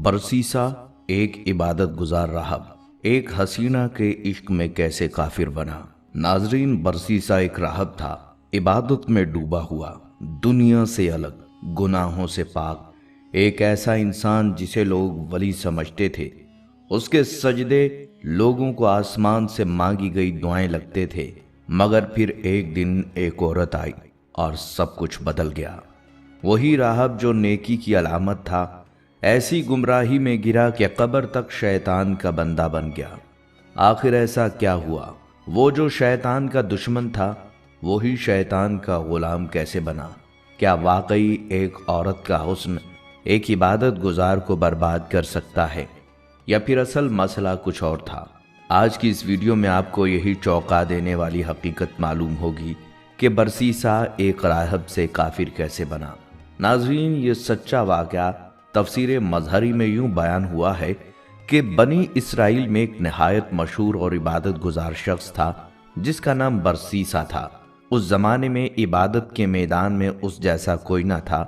برسیسا ایک عبادت گزار راہب ایک حسینہ کے عشق میں کیسے کافر بنا۔ ناظرین، برسیسا ایک راہب تھا، عبادت میں ڈوبا ہوا، دنیا سے الگ، گناہوں سے پاک، ایک ایسا انسان جسے لوگ ولی سمجھتے تھے۔ اس کے سجدے لوگوں کو آسمان سے مانگی گئی دعائیں لگتے تھے، مگر پھر ایک دن ایک عورت آئی اور سب کچھ بدل گیا۔ وہی راہب جو نیکی کی علامت تھا، ایسی گمراہی میں گرا کہ قبر تک شیطان کا بندہ بن گیا۔ آخر ایسا کیا ہوا؟ وہ جو شیطان کا دشمن تھا، وہی شیطان کا غلام کیسے بنا؟ کیا واقعی ایک عورت کا حسن ایک عبادت گزار کو برباد کر سکتا ہے، یا پھر اصل مسئلہ کچھ اور تھا؟ آج کی اس ویڈیو میں آپ کو یہی چونکا دینے والی حقیقت معلوم ہوگی کہ برسیسا ایک راہب سے کافر کیسے بنا۔ ناظرین، یہ سچا واقعہ تفسیر مظہری میں یوں بیان ہوا ہے کہ بنی اسرائیل میں ایک نہایت مشہور اور عبادت گزار شخص تھا جس کا نام برسیسا تھا۔ اس زمانے میں عبادت کے میدان میں اس جیسا کوئی نہ تھا۔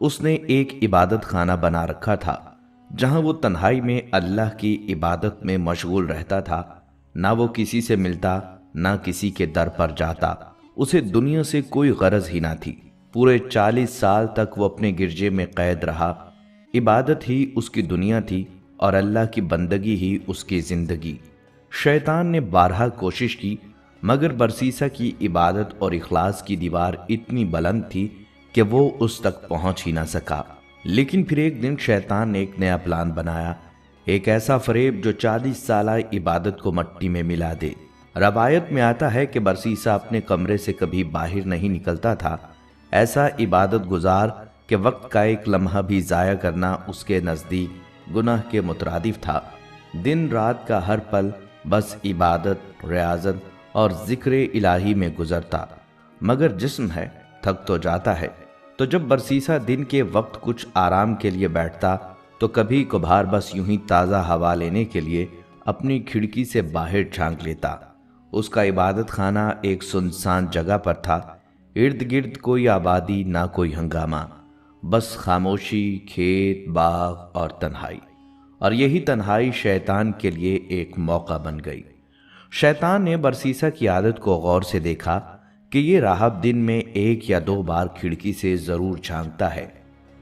اس نے ایک عبادت خانہ بنا رکھا تھا جہاں وہ تنہائی میں اللہ کی عبادت میں مشغول رہتا تھا۔ نہ وہ کسی سے ملتا، نہ کسی کے در پر جاتا۔ اسے دنیا سے کوئی غرض ہی نہ تھی۔ پورے 40 سال تک وہ اپنے گرجے میں قید رہا۔ عبادت ہی اس کی دنیا تھی اور اللہ کی بندگی ہی اس کی زندگی۔ شیطان نے بارہا کوشش کی، مگر برسیسا کی عبادت اور اخلاص کی دیوار اتنی بلند تھی کہ وہ اس تک پہنچ ہی نہ سکا۔ لیکن پھر ایک دن شیطان نے ایک نیا پلان بنایا، ایک ایسا فریب جو 40 سالہ عبادت کو مٹی میں ملا دے۔ روایت میں آتا ہے کہ برسیسا اپنے کمرے سے کبھی باہر نہیں نکلتا تھا۔ ایسا عبادت گزار کہ وقت کا ایک لمحہ بھی ضائع کرنا اس کے نزدیک گناہ کے مترادف تھا۔ دن رات کا ہر پل بس عبادت، ریاضت اور ذکر الہی میں گزرتا۔ مگر جسم ہے، تھک تو جاتا ہے۔ تو جب برسیسا دن کے وقت کچھ آرام کے لیے بیٹھتا تو کبھی کبھار بس یوں ہی تازہ ہوا لینے کے لیے اپنی کھڑکی سے باہر جھانک لیتا۔ اس کا عبادت خانہ ایک سنسان جگہ پر تھا، ارد گرد کوئی آبادی، نہ کوئی ہنگامہ، بس خاموشی، کھیت، باغ اور تنہائی۔ اور یہی تنہائی شیطان کے لیے ایک موقع بن گئی۔ شیطان نے برسیسا کی عادت کو غور سے دیکھا کہ یہ راہب دن میں 1 یا 2 بار کھڑکی سے ضرور جھانکتا ہے،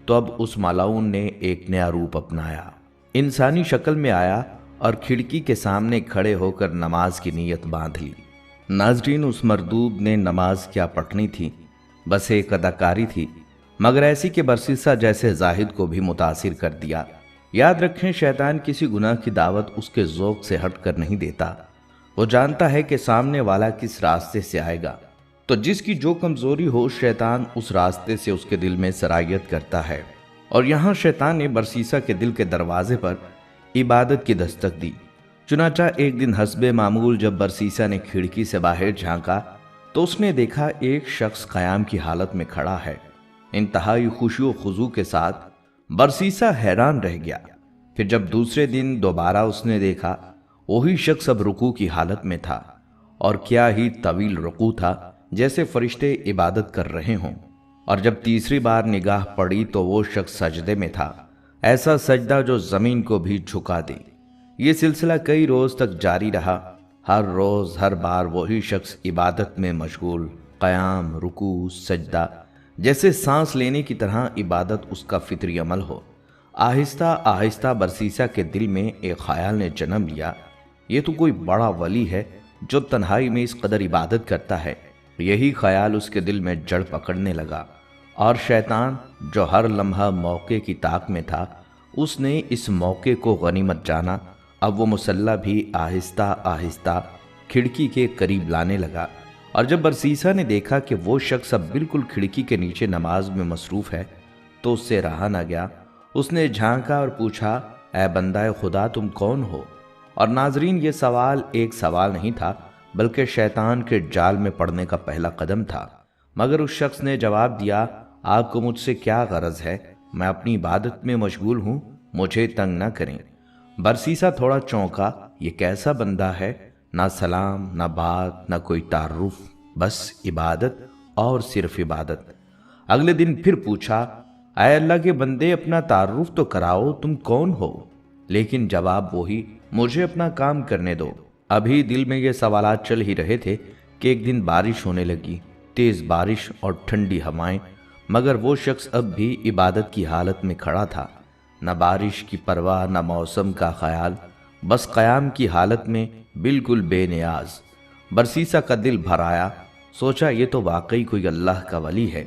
تو اب اس ملعون نے ایک نیا روپ اپنایا، انسانی شکل میں آیا اور کھڑکی کے سامنے کھڑے ہو کر نماز کی نیت باندھ لی۔ ناظرین، اس مردود نے نماز کیا پڑھنی تھی، بس ایک اداکاری تھی، مگر ایسی کہ برسیسا جیسے زاہد کو بھی متاثر کر دیا۔ یاد رکھیں، شیطان کسی گناہ کی دعوت اس کے ذوق سے ہٹ کر نہیں دیتا۔ وہ جانتا ہے کہ سامنے والا کس راستے سے آئے گا، تو جس کی جو کمزوری ہو، شیطان اس راستے سے اس کے دل میں سرایت کرتا ہے۔ اور یہاں شیطان نے برسیسا کے دل کے دروازے پر عبادت کی دستک دی۔ چنانچہ ایک دن حسب معمول جب برسیسا نے کھڑکی سے باہر جھانکا تو اس نے دیکھا ایک شخص قیام کی حالت میں کھڑا ہے۔ انتہائی خشوع و خضوع کے ساتھ برسیسا حیران رہ گیا۔ پھر جب دوسرے دن دوبارہ اس نے دیکھا، وہی شخص اب رکوع کی حالت میں تھا، اور کیا ہی طویل رکوع تھا، جیسے فرشتے عبادت کر رہے ہوں۔ اور جب تیسری بار نگاہ پڑی تو وہ شخص سجدے میں تھا، ایسا سجدہ جو زمین کو بھی جھکا دے۔ یہ سلسلہ کئی روز تک جاری رہا۔ ہر روز، ہر بار وہی شخص عبادت میں مشغول، قیام، رکوع، سجدہ، جیسے سانس لینے کی طرح عبادت اس کا فطری عمل ہو۔ آہستہ آہستہ برسیسا کے دل میں ایک خیال نے جنم لیا، یہ تو کوئی بڑا ولی ہے جو تنہائی میں اس قدر عبادت کرتا ہے۔ یہی خیال اس کے دل میں جڑ پکڑنے لگا، اور شیطان جو ہر لمحہ موقع کی طاق میں تھا، اس نے اس موقع کو غنیمت جانا۔ اب وہ مسلح بھی آہستہ آہستہ کھڑکی کے قریب لانے لگا، اور جب برسیسا نے دیکھا کہ وہ شخص اب بالکل کھڑکی کے نیچے نماز میں مصروف ہے تو اس سے رہا نہ گیا۔ اس نے جھانکا اور پوچھا، اے بندہ خدا، تم کون ہو؟ اور ناظرین، یہ سوال ایک سوال نہیں تھا، بلکہ شیطان کے جال میں پڑنے کا پہلا قدم تھا۔ مگر اس شخص نے جواب دیا، آپ کو مجھ سے کیا غرض ہے؟ میں اپنی عبادت میں مشغول ہوں، مجھے تنگ نہ کریں۔ برسیسا تھوڑا چونکا، یہ کیسا بندہ ہے؟ نہ سلام، نہ بات، نہ کوئی تعارف، بس عبادت اور صرف عبادت۔ اگلے دن پھر پوچھا، اے اللہ کے بندے اپنا تعارف تو کراؤ، تم کون ہو؟ لیکن جواب وہی، مجھے اپنا کام کرنے دو۔ ابھی دل میں یہ سوالات چل ہی رہے تھے کہ ایک دن بارش ہونے لگی، تیز بارش اور ٹھنڈی ہوائیں، مگر وہ شخص اب بھی عبادت کی حالت میں کھڑا تھا، نہ بارش کی پرواہ نہ موسم کا خیال، بس قیام کی حالت میں بالکل بے نیاز۔ برسیسا کا دل بھر آیا، سوچا یہ تو واقعی کوئی اللہ کا ولی ہے،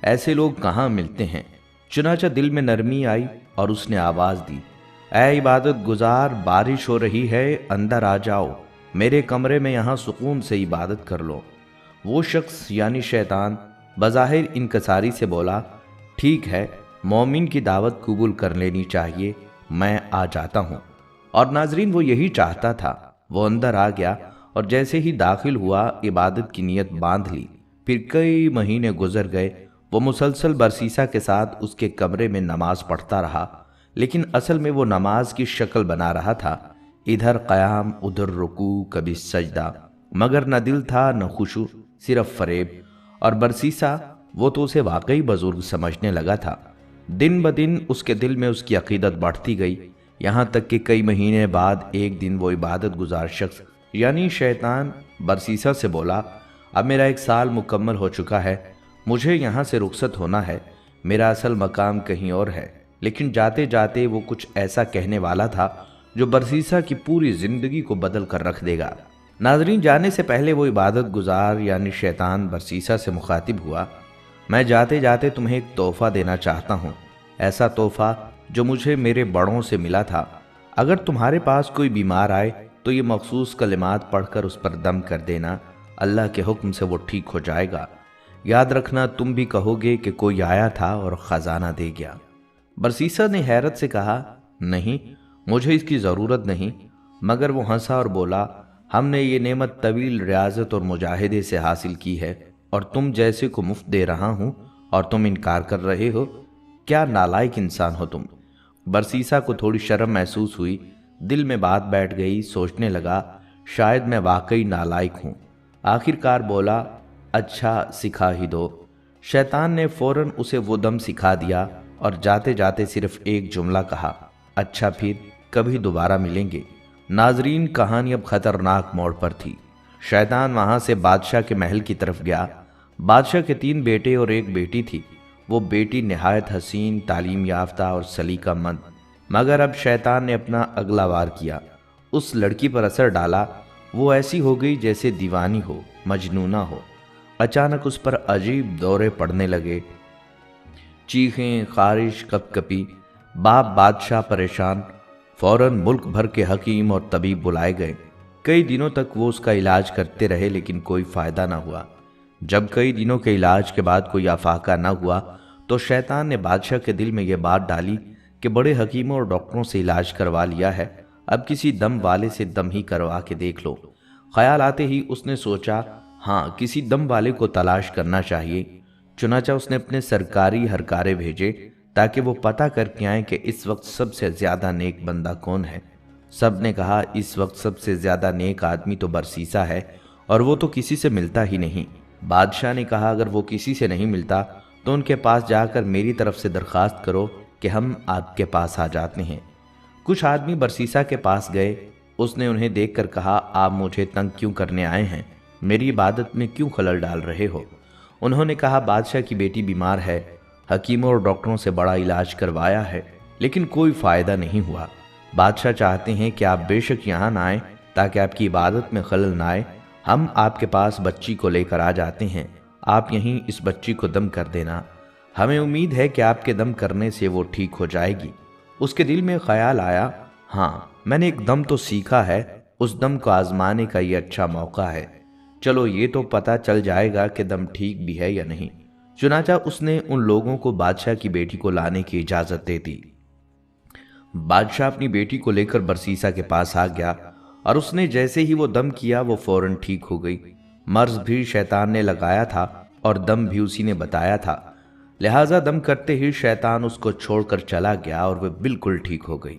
ایسے لوگ کہاں ملتے ہیں۔ چنانچہ دل میں نرمی آئی اور اس نے آواز دی، اے عبادت گزار، بارش ہو رہی ہے، اندر آ جاؤ، میرے کمرے میں یہاں سکون سے عبادت کر لو۔ وہ شخص یعنی شیطان بظاہر انکساری سے بولا، ٹھیک ہے، مومن کی دعوت قبول کر لینی چاہیے، میں آ جاتا ہوں۔ اور ناظرین وہ یہی چاہتا تھا۔ وہ اندر آ گیا اور جیسے ہی داخل ہوا عبادت کی نیت باندھ لی۔ پھر کئی مہینے گزر گئے، وہ مسلسل برسیسا کے ساتھ اس کے کمرے میں نماز پڑھتا رہا، لیکن اصل میں وہ نماز کی شکل بنا رہا تھا، ادھر قیام ادھر رکوع کبھی سجدہ، مگر نہ دل تھا نہ خشوع، صرف فریب۔ اور برسیسا وہ تو اسے واقعی بزرگ سمجھنے لگا تھا۔ دن بدن اس کے دل میں اس کی عقیدت بڑھتی گئی، یہاں تک کہ کئی مہینے بعد ایک دن وہ عبادت گزار شخص یعنی شیطان برسیسا سے بولا، اب میرا 1 سال مکمل ہو چکا ہے، مجھے یہاں سے رخصت ہونا ہے، میرا اصل مقام کہیں اور ہے۔ لیکن جاتے جاتے وہ کچھ ایسا کہنے والا تھا جو برسیسا کی پوری زندگی کو بدل کر رکھ دے گا۔ ناظرین جانے سے پہلے وہ عبادت گزار یعنی شیطان برسیسا سے مخاطب ہوا، میں جاتے جاتے تمہیں ایک تحفہ دینا چاہتا ہوں، ایسا تحفہ جو مجھے میرے بڑوں سے ملا تھا۔ اگر تمہارے پاس کوئی بیمار آئے تو یہ مخصوص کلمات پڑھ کر اس پر دم کر دینا، اللہ کے حکم سے وہ ٹھیک ہو جائے گا۔ یاد رکھنا تم بھی کہو گے کہ کوئی آیا تھا اور خزانہ دے گیا۔ برسیسا نے حیرت سے کہا، نہیں، مجھے اس کی ضرورت نہیں، مگر وہ ہنسا اور بولا، ہم نے یہ نعمت طویل ریاضت اور مجاہدے سے حاصل کی ہے، اور تم جیسے کو مفت دے رہا ہوں اور تم انکار کر رہے ہو، کیا نالائق انسان ہو تم۔ برسیسا کو تھوڑی شرم محسوس ہوئی، دل میں بات بیٹھ گئی، سوچنے لگا شاید میں واقعی نالائق ہوں۔ آخر کار بولا، اچھا سکھا ہی دو۔ شیطان نے فوراً اسے وہ دم سکھا دیا اور جاتے جاتے صرف ایک جملہ کہا، اچھا پھر کبھی دوبارہ ملیں گے۔ ناظرین کہانی اب خطرناک موڑ پر تھی۔ شیطان وہاں سے بادشاہ کے محل کی طرف گیا۔ بادشاہ کے 3 بیٹے اور 1 بیٹی تھی۔ وہ بیٹی نہایت حسین، تعلیم یافتہ اور سلیقہ مند، مگر اب شیطان نے اپنا اگلا وار کیا، اس لڑکی پر اثر ڈالا، وہ ایسی ہو گئی جیسے دیوانی ہو، مجنونہ ہو۔ اچانک اس پر عجیب دورے پڑنے لگے، چیخیں، خارش، کپ کپی۔ باپ بادشاہ پریشان، فوراً ملک بھر کے حکیم اور طبیب بلائے گئے۔ کئی دنوں تک وہ اس کا علاج کرتے رہے لیکن کوئی فائدہ نہ ہوا۔ جب کئی دنوں کے علاج کے بعد کوئی افاقہ نہ ہوا تو شیطان نے بادشاہ کے دل میں یہ بات ڈالی کہ بڑے حکیموں اور ڈاکٹروں سے علاج کروا لیا ہے، اب کسی دم والے سے دم ہی کروا کے دیکھ لو۔ خیال آتے ہی اس نے سوچا، ہاں کسی دم والے کو تلاش کرنا چاہیے۔ چنانچہ اس نے اپنے سرکاری ہرکارے بھیجے تاکہ وہ پتہ کر کے آئیں کہ اس وقت سب سے زیادہ نیک بندہ کون ہے۔ سب نے کہا اس وقت سب سے زیادہ نیک آدمی تو برسیسا ہے، اور وہ تو کسی سے ملتا ہی نہیں۔ بادشاہ نے کہا اگر وہ کسی سے نہیں ملتا تو ان کے پاس جا کر میری طرف سے درخواست کرو کہ ہم آپ کے پاس آ جاتے ہیں۔ کچھ آدمی برسیسا کے پاس گئے، اس نے انہیں دیکھ کر کہا، آپ مجھے تنگ کیوں کرنے آئے ہیں، میری عبادت میں کیوں خلل ڈال رہے ہو؟ انہوں نے کہا بادشاہ کی بیٹی بیمار ہے، حکیموں اور ڈاکٹروں سے بڑا علاج کروایا ہے لیکن کوئی فائدہ نہیں ہوا۔ بادشاہ چاہتے ہیں کہ آپ بے شک یہاں نہ آئیں تاکہ آپ کی عبادت میں خلل نہ آئے۔ ہم آپ کے پاس بچی کو لے کر آ جاتے ہیں، آپ یہیں اس بچی کو دم کر دینا، ہمیں امید ہے کہ آپ کے دم کرنے سے وہ ٹھیک ہو جائے گی۔ اس کے دل میں خیال آیا، ہاں میں نے ایک دم تو سیکھا ہے، اس دم کو آزمانے کا یہ اچھا موقع ہے، چلو یہ تو پتہ چل جائے گا کہ دم ٹھیک بھی ہے یا نہیں۔ چنانچہ اس نے ان لوگوں کو بادشاہ کی بیٹی کو لانے کی اجازت دے دی۔ بادشاہ اپنی بیٹی کو لے کر برسیسا کے پاس آ گیا اور اس نے جیسے ہی وہ دم کیا وہ فوراً ٹھیک ہو گئی۔ مرض بھی شیطان نے لگایا تھا اور دم بھی اسی نے بتایا تھا، لہٰذا دم کرتے ہی شیطان اس کو چھوڑ کر چلا گیا اور وہ بالکل ٹھیک ہو گئی۔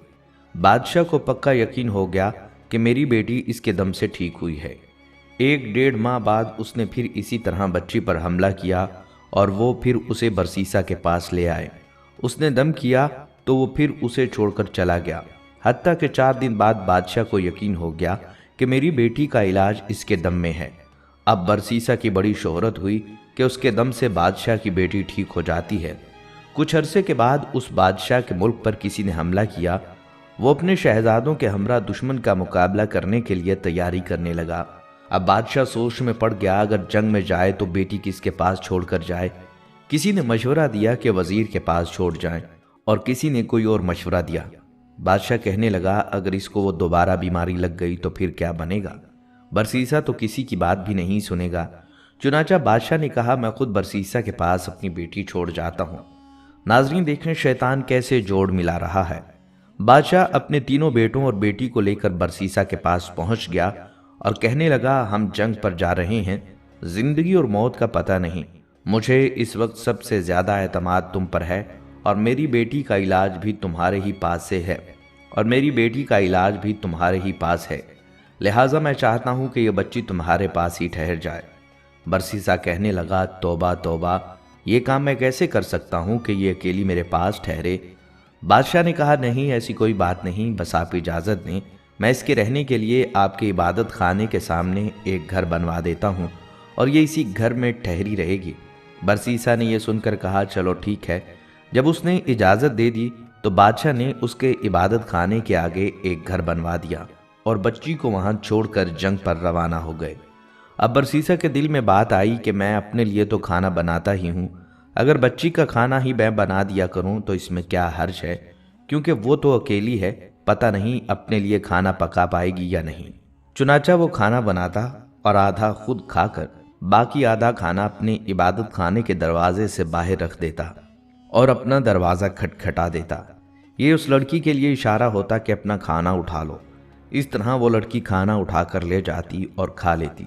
بادشاہ کو پکا یقین ہو گیا کہ میری بیٹی اس کے دم سے ٹھیک ہوئی ہے۔ 1 ماہ بعد اس نے پھر اسی طرح بچی پر حملہ کیا اور وہ پھر اسے برسیسا کے پاس لے آئے۔ اس نے دم کیا تو وہ پھر اسے چھوڑ کر چلا گیا، حتیٰ کہ 4 دن بعد بادشاہ کو یقین ہو گیا کہ میری بیٹی کا علاج اس کے دم میں ہے۔ اب برسیسا کی بڑی شہرت ہوئی کہ اس کے دم سے بادشاہ کی بیٹی ٹھیک ہو جاتی ہے۔ کچھ عرصے کے بعد اس بادشاہ کے ملک پر کسی نے حملہ کیا۔ وہ اپنے شہزادوں کے ہمراہ دشمن کا مقابلہ کرنے کے لیے تیاری کرنے لگا۔ اب بادشاہ سوچ میں پڑ گیا، اگر جنگ میں جائے تو بیٹی کس کے پاس چھوڑ کر جائے؟ کسی نے مشورہ دیا کہ وزیر کے پاس چھوڑ جائیں، اور کسی نے کوئی اور مشورہ دیا۔ بادشاہ کہنے لگا، اگر اس کو وہ دوبارہ بیماری لگ گئی تو پھر کیا بنے گا؟ برسیسا تو کسی کی بات بھی نہیں سنے گا۔ چنانچہ بادشاہ نے کہا، میں خود برسیسا کے پاس اپنی بیٹی چھوڑ جاتا ہوں۔ ناظرین دیکھیں شیطان کیسے جوڑ ملا رہا ہے۔ بادشاہ اپنے تینوں بیٹوں اور بیٹی کو لے کر برسیسا کے پاس پہنچ گیا اور کہنے لگا، ہم جنگ پر جا رہے ہیں، زندگی اور موت کا پتہ نہیں، مجھے اس وقت سب سے زیادہ اعتماد تم پر ہے، اور میری بیٹی کا علاج بھی تمہارے ہی پاس ہے، لہٰذا میں چاہتا ہوں کہ یہ بچی تمہارے پاس ہی ٹھہر جائے۔ برسیسا کہنے لگا، توبہ توبہ، یہ کام میں کیسے کر سکتا ہوں کہ یہ اکیلی میرے پاس ٹھہرے؟ بادشاہ نے کہا، نہیں، ایسی کوئی بات نہیں، بس آپ اجازت دیں، میں اس کے رہنے کے لیے آپ کے عبادت خانے کے سامنے ایک گھر بنوا دیتا ہوں، اور یہ اسی گھر میں ٹھہری رہے گی۔ برسیسا نے یہ سن کر کہا، چلو ٹھیک ہے۔ جب اس نے اجازت دے دی تو بادشاہ نے اس کے عبادت خانے کے آگے ایک گھر بنوا دیا اور بچی کو وہاں چھوڑ کر جنگ پر روانہ ہو گئے۔ اب برسیسا کے دل میں بات آئی کہ میں اپنے لیے تو کھانا بناتا ہی ہوں، اگر بچی کا کھانا ہی میں بنا دیا کروں تو اس میں کیا حرج ہے، کیونکہ وہ تو اکیلی ہے، پتہ نہیں اپنے لیے کھانا پکا پائے گی یا نہیں۔ چنانچہ وہ کھانا بناتا اور آدھا خود کھا کر باقی آدھا کھانا اپنے عبادت خانے کے دروازے سے باہر رکھ دیتا اور اپنا دروازہ کھٹکھٹا دیتا۔ یہ اس لڑکی کے لیے اشارہ ہوتا کہ اپنا کھانا اٹھا لو۔ اس طرح وہ لڑکی کھانا اٹھا کر لے جاتی اور کھا لیتی۔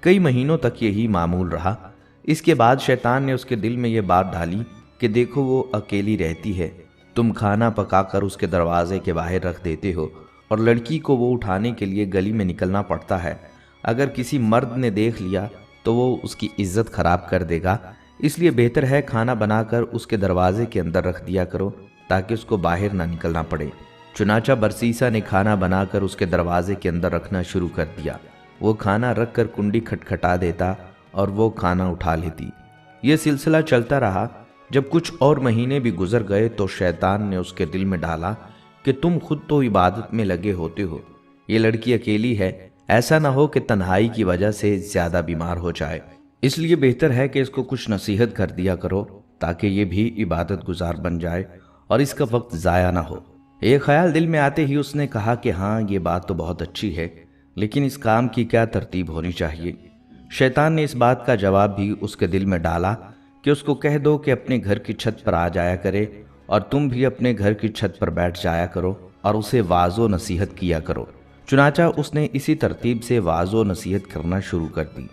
کئی مہینوں تک یہی معمول رہا۔ اس کے بعد شیطان نے اس کے دل میں یہ بات ڈالی کہ دیکھو وہ اکیلی رہتی ہے، تم کھانا پکا کر اس کے دروازے کے باہر رکھ دیتے ہو، اور لڑکی کو وہ اٹھانے کے لیے گلی میں نکلنا پڑتا ہے۔ اگر کسی مرد نے دیکھ لیا تو وہ اس کی عزت خراب کر دے گا، اس لیے بہتر ہے کھانا بنا کر اس کے دروازے کے اندر رکھ دیا کرو تاکہ اس کو باہر نہ نکلنا پڑے۔ چنانچہ برسیسا نے کھانا بنا کر اس کے دروازے کے اندر رکھنا شروع کر دیا۔ وہ کھانا رکھ کر کنڈی کھٹکھٹا دیتا اور وہ کھانا اٹھا لیتی۔ یہ سلسلہ چلتا رہا۔ جب کچھ اور مہینے بھی گزر گئے تو شیطان نے اس کے دل میں ڈالا کہ تم خود تو عبادت میں لگے ہوتے ہو، یہ لڑکی اکیلی ہے، ایسا نہ ہو کہ تنہائی کی وجہ سے زیادہ بیمار ہو جائے، اس لیے بہتر ہے کہ اس کو کچھ نصیحت کر دیا کرو تاکہ یہ بھی عبادت گزار بن جائے اور اس کا وقت ضائع نہ ہو۔ یہ خیال دل میں آتے ہی اس نے کہا کہ ہاں یہ بات تو بہت اچھی ہے، لیکن اس کام کی کیا ترتیب ہونی چاہیے؟ شیطان نے اس بات کا جواب بھی اس کے دل میں ڈالا کہ اس کو کہہ دو کہ اپنے گھر کی چھت پر آ جایا کرے، اور تم بھی اپنے گھر کی چھت پر بیٹھ جایا کرو اور اسے واعظ و نصیحت کیا کرو۔ چنانچہ اس نے اسی ترتیب سے واعظ و نصیحت کرنا شروع کر دی۔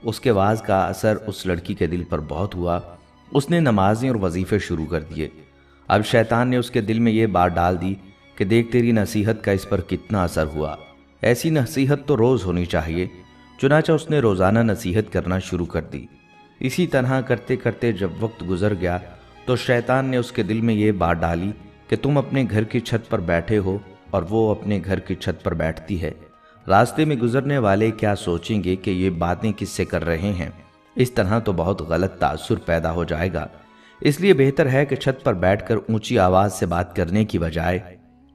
اس کے واعظ کا اثر اس لڑکی کے دل پر بہت ہوا۔ اس نے نمازیں اور وظیفے شروع کر دیے۔ اب شیطان نے اس کے دل میں یہ بات ڈال دی کہ دیکھ تیری نصیحت کا اس پر کتنا اثر ہوا، ایسی نصیحت تو روز ہونی چاہیے۔ چنانچہ اس نے روزانہ نصیحت کرنا شروع کر دی۔ اسی طرح کرتے کرتے جب وقت گزر گیا تو شیطان نے اس کے دل میں یہ بات ڈالی کہ تم اپنے گھر کی چھت پر بیٹھے ہو اور وہ اپنے گھر کی چھت پر بیٹھتی ہے، راستے میں گزرنے والے کیا سوچیں گے کہ یہ باتیں کس سے کر رہے ہیں؟ اس طرح تو بہت غلط تاثر پیدا ہو جائے گا، اس لیے بہتر ہے کہ چھت پر بیٹھ کر اونچی آواز سے بات کرنے کی بجائے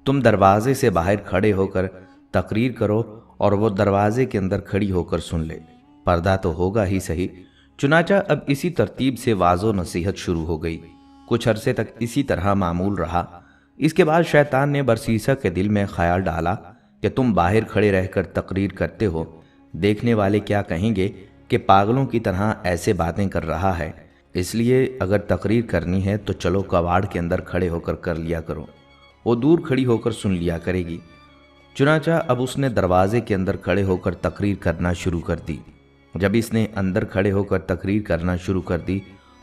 تم دروازے سے باہر کھڑے ہو کر تقریر کرو اور وہ دروازے کے اندر کھڑی ہو کر سن لے، پردہ تو ہوگا ہی صحیح۔ چنانچہ اب اسی ترتیب سے واعظ و نصیحت شروع ہو گئی۔ کچھ عرصے تک اسی طرح معمول رہا۔ اس کے بعد شیطان نے برسیسا کے دل میں خیال ڈالا کہ تم باہر کھڑے رہ کر تقریر کرتے ہو، دیکھنے والے کیا کہیں گے کہ پاگلوں کی طرح ایسے باتیں کر رہا ہے، اس لیے اگر تقریر کرنی ہے تو چلو کواڑ کے اندر کھڑے ہو کر لیا کرو، وہ دور کھڑی ہو کر سن لیا کرے گی۔ چنانچہ اب اس نے دروازے کے اندر کھڑے ہو کر تقریر کرنا شروع کر دی۔ جب اس نے اندر کھڑے ہو کر تقریر کرنا شروع کر دی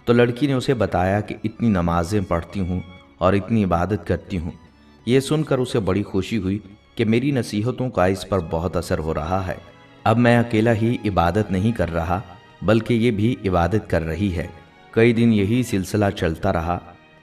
تو لڑکی نے اسے بتایا کہ اتنی نمازیں پڑھتی ہوں اور اتنی عبادت کرتی ہوں۔ یہ سن کر اسے بڑی خوشی ہوئی کہ میری نصیحتوں کا اس پر بہت اثر ہو رہا ہے، اب میں اکیلا ہی عبادت نہیں کر رہا بلکہ یہ بھی عبادت کر رہی ہے۔ کئی دن یہی سلسلہ چلتا رہا۔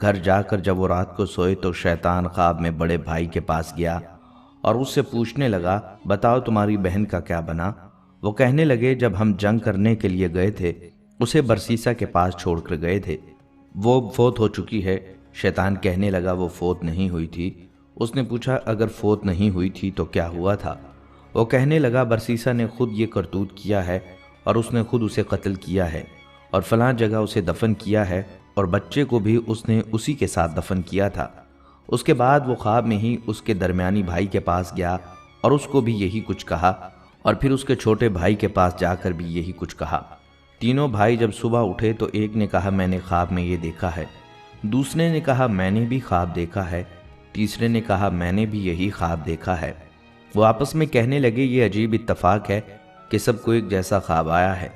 گھر جا کر جب وہ رات کو سوئے تو شیطان خواب میں بڑے بھائی کے پاس گیا اور اس سے پوچھنے لگا، بتاؤ تمہاری بہن کا کیا بنا؟ وہ کہنے لگے، جب ہم جنگ کرنے کے لیے گئے تھے اسے برسیسا کے پاس چھوڑ کر گئے تھے، وہ فوت ہو چکی ہے۔ شیطان کہنے لگا، وہ فوت نہیں ہوئی تھی۔ اس نے پوچھا، اگر فوت نہیں ہوئی تھی تو کیا ہوا تھا؟ وہ کہنے لگا، برسیسا نے خود یہ کرتوت کیا ہے اور اس نے خود اسے قتل کیا ہے اور فلاں جگہ اسے دفن کیا ہے، اور بچے کو بھی اس نے اسی کے ساتھ دفن کیا تھا۔ اس کے بعد وہ خواب میں ہی اس کے درمیانی بھائی کے پاس گیا اور اس کو بھی یہی کچھ کہا، اور پھر اس کے چھوٹے بھائی کے پاس جا کر بھی یہی کچھ کہا۔ تینوں بھائی جب صبح اٹھے تو ایک نے کہا، میں نے خواب میں یہ دیکھا ہے، دوسرے نے کہا، میں نے بھی خواب دیکھا ہے، تیسرے نے کہا، میں نے بھی یہی خواب دیکھا ہے۔ وہ آپس میں کہنے لگے، یہ عجیب اتفاق ہے کہ سب کو ایک جیسا خواب آیا ہے۔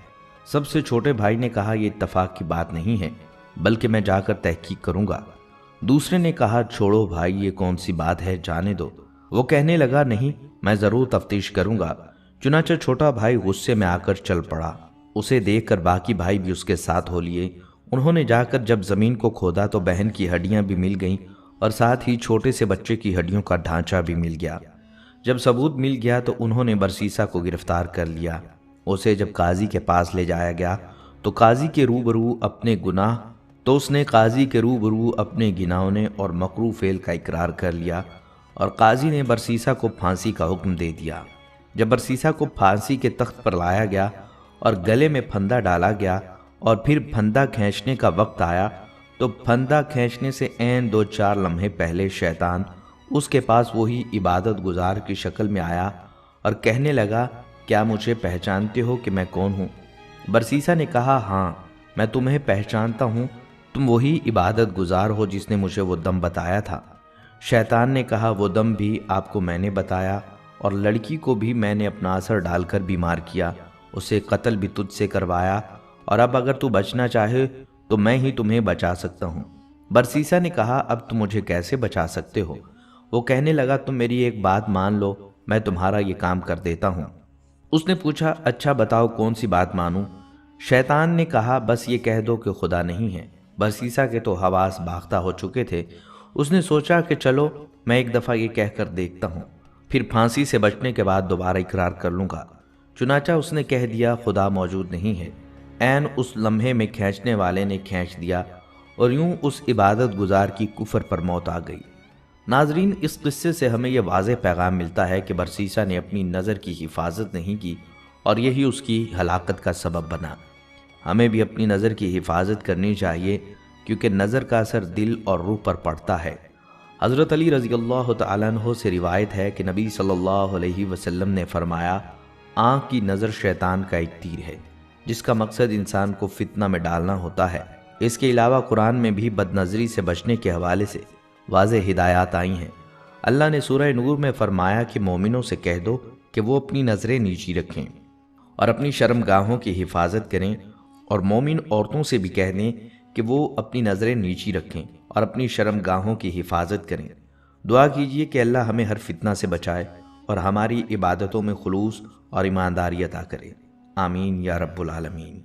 سب سے چھوٹے بھائی نے کہا، یہ اتفاق کی بات نہیں ہے، بلکہ میں جا کر تحقیق کروں گا۔ دوسرے نے کہا، چھوڑو بھائی، یہ کون سی بات ہے، جانے دو۔ وہ کہنے لگا، نہیں، میں ضرور تفتیش کروں گا۔ چنانچہ چھوٹا بھائی غصے میں آ کر چل پڑا۔ اسے دیکھ کر باقی بھائی بھی اس کے ساتھ ہو لیے۔ انہوں نے جا کر جب زمین کو کھودا تو بہن کی ہڈیاں بھی مل گئیں اور ساتھ ہی چھوٹے سے بچے کی ہڈیوں کا ڈھانچہ بھی مل گیا۔ جب ثبوت مل گیا تو انہوں نے برسیسا کو گرفتار کر لیا۔ اسے جب قاضی کے پاس لے جایا گیا تو قاضی کے روبرو اپنے گناہوں اور مکروہ فعل کا اقرار کر لیا، اور قاضی نے برسیسا کو پھانسی کا حکم دے دیا۔ جب برسیسا کو پھانسی کے تخت پر لایا گیا اور گلے میں پھندا ڈالا گیا اور پھر پھندا کھینچنے کا وقت آیا تو پھندا کھینچنے سے عین 2-4 لمحے پہلے شیطان اس کے پاس وہی عبادت گزار کی شکل میں آیا اور کہنے لگا، کیا مجھے پہچانتے ہو کہ میں کون ہوں؟ برسیسا نے کہا، ہاں، میں تمہیں پہچانتا ہوں، تم وہی عبادت گزار ہو جس نے مجھے وہ دم بتایا تھا۔ شیطان نے کہا، وہ دم بھی آپ کو میں نے بتایا، اور لڑکی کو بھی میں نے اپنا اثر ڈال کر بیمار کیا، اسے قتل بھی تجھ سے کروایا، اور اب اگر تو بچنا چاہے تو میں ہی تمہیں بچا سکتا ہوں۔ برسیسا نے کہا، اب تم مجھے کیسے بچا سکتے ہو؟ وہ کہنے لگا، تم میری ایک بات مان لو، میں تمہارا یہ کام کر دیتا ہوں۔ اس نے پوچھا، اچھا بتاؤ کون سی بات مانوں؟ شیطان نے کہا، بس یہ کہہ دو کہ خدا نہیں ہے۔ برسیسا کے تو حواس باختہ ہو چکے تھے۔ اس نے سوچا کہ چلو میں ایک دفعہ یہ کہہ کر دیکھتا ہوں، پھر پھانسی سے بچنے کے بعد دوبارہ اقرار کر لوں گا۔ چنانچہ اس نے کہہ دیا، خدا موجود نہیں ہے۔ عین اس لمحے میں کھینچنے والے نے کھینچ دیا اور یوں اس عبادت گزار کی کفر پر موت آ گئی۔ ناظرین، اس قصے سے ہمیں یہ واضح پیغام ملتا ہے کہ برسیسا نے اپنی نظر کی حفاظت نہیں کی اور یہی اس کی ہلاکت کا سبب بنا۔ ہمیں بھی اپنی نظر کی حفاظت کرنی چاہیے، کیونکہ نظر کا اثر دل اور روح پر پڑتا ہے۔ حضرت علی رضی اللہ تعالیٰ عنہ سے روایت ہے کہ نبی صلی اللہ علیہ وسلم نے فرمایا، آنکھ کی نظر شیطان کا ایک تیر ہے جس کا مقصد انسان کو فتنہ میں ڈالنا ہوتا ہے۔ اس کے علاوہ قرآن میں بھی بد نظری سے بچنے کے حوالے سے واضح ہدایات آئی ہیں۔ اللہ نے سورہ نور میں فرمایا کہ مومنوں سے کہہ دو کہ وہ اپنی نظریں نیچی رکھیں اور اپنی شرمگاہوں کی حفاظت کریں، اور مومن عورتوں سے بھی کہہ دیں کہ وہ اپنی نظریں نیچی رکھیں اور اپنی شرمگاہوں کی حفاظت کریں۔ دعا کیجئے کہ اللہ ہمیں ہر فتنہ سے بچائے اور ہماری عبادتوں میں خلوص اور ایمانداری عطا کرے۔ آمین یا رب العالمین۔